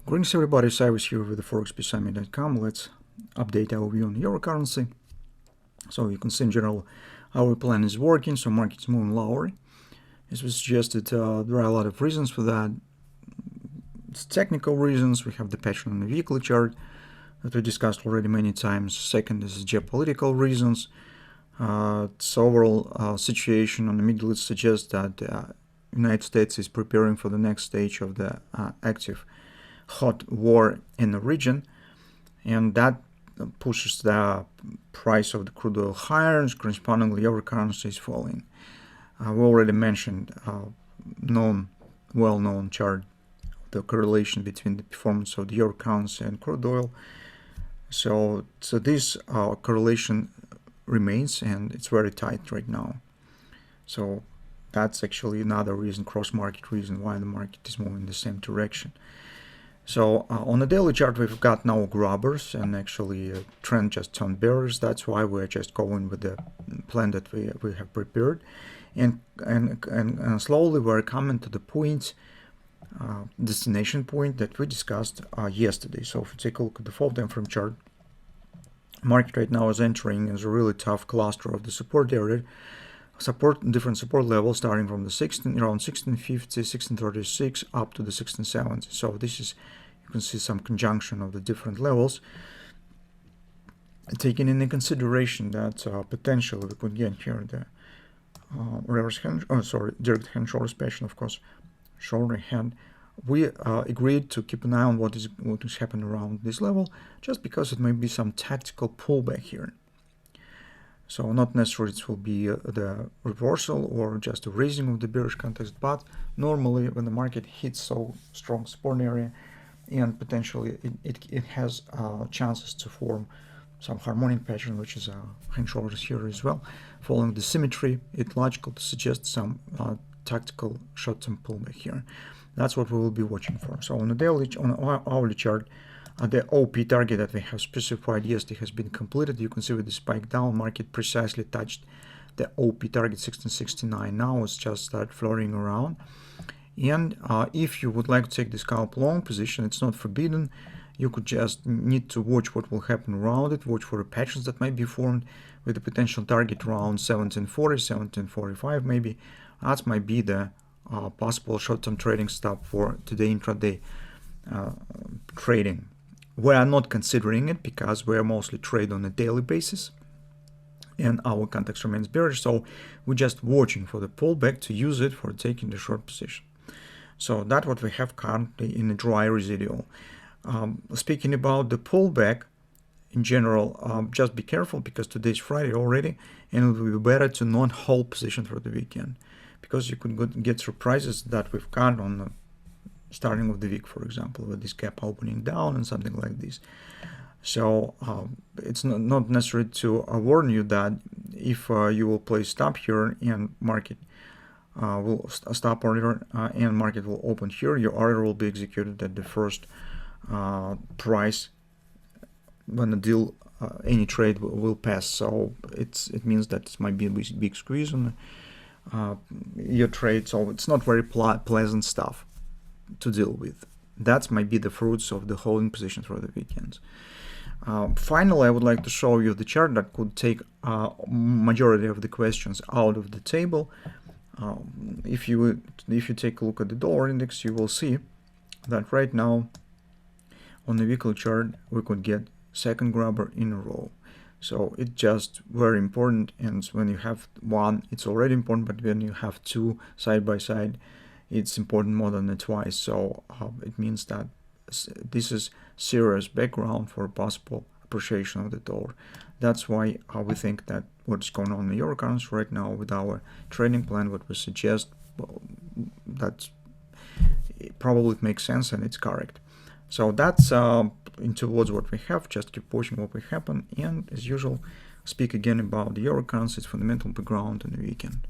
Greetings everybody, Sive here with the ForexPeaceArmy.com. Let's update our view on euro currency. So you can see in general our plan is working, so market's moving lower. As we suggested, there are a lot of reasons for that. It's technical reasons. We have the pattern on the weekly chart that we discussed already many times. Second is geopolitical reasons. Its overall situation on the Middle East suggests that the United States is preparing for the next stage of the active hot war in the region, and that pushes the price of the crude oil higher, and correspondingly euro currency is falling. We already mentioned well-known chart, the correlation between the performance of the euro currency and crude oil. So this correlation remains, and it's very tight right now. So that's actually another reason, cross-market reason, why the market is moving in the same direction. So on the daily chart, we've got now grabbers, and actually trend just turned bearish. That's why we're just going with the plan that we have prepared, and slowly we're coming to the point, destination point that we discussed yesterday. So if you take a look at the 4-time frame chart, market right now is entering as a really tough cluster of the support area. Different support levels starting from the around 1650, 1636 up to the 1670. So this is, you can see some conjunction of the different levels, taking into consideration that potentially we could get here the reverse hand, direct hand short special, of course, shorter hand. We agreed to keep an eye on what is happening around this level, just because it may be some tactical pullback here. So not necessarily it will be the reversal or just a raising of the bearish context, but normally when the market hits so strong support area, and potentially it has chances to form some harmonic pattern, which is hand shoulders here as well. Following the symmetry, it's logical to suggest some tactical short-term pullback here. That's what we will be watching for. So on the daily, on our hourly chart, the OP target that we have specified yesterday has been completed. You can see with the spike down, market precisely touched the OP target 1669. Now it's just start floating around. And if you would like to take the scalp long position, it's not forbidden. You could just need to watch what will happen around it, watch for the patterns that might be formed with the potential target around 1740, 1745 maybe. That might be the possible short-term trading stop for today intraday trading. We are not considering it because we are mostly trade on a daily basis, and our context remains bearish. So we're just watching for the pullback to use it for taking the short position. So that's what we have currently in a dry residual. Speaking about the pullback in general, just be careful because today's Friday already, and it will be better to not hold position for the weekend, because you could get surprises that we've got on the starting of the week, for example, with this gap opening down and something like this. So it's not necessary to warn you that if you will place stop here and market will stop order and market will open here, your order will be executed at the first price when the deal, any trade will pass. So it means that it might be a big squeeze on your trade. So it's not very pleasant stuff to deal with. That might be the fruits of the holding position for the weekends. Finally, I would like to show you the chart that could take majority of the questions out of the table. If you take a look at the dollar index, you will see that right now on the weekly chart we could get second grabber in a row. So it's just very important, and when you have one, it's already important, but when you have two side by side, it's important more than twice. So it means that this is serious background for possible appreciation of the dollar. That's why we think that what's going on in the euro currency right now with our trading plan, what we suggest, that probably makes sense and it's correct. So that's in towards what we have. Just keep watching what will happen, and as usual, speak again about the euro currency, its fundamental background on the weekend.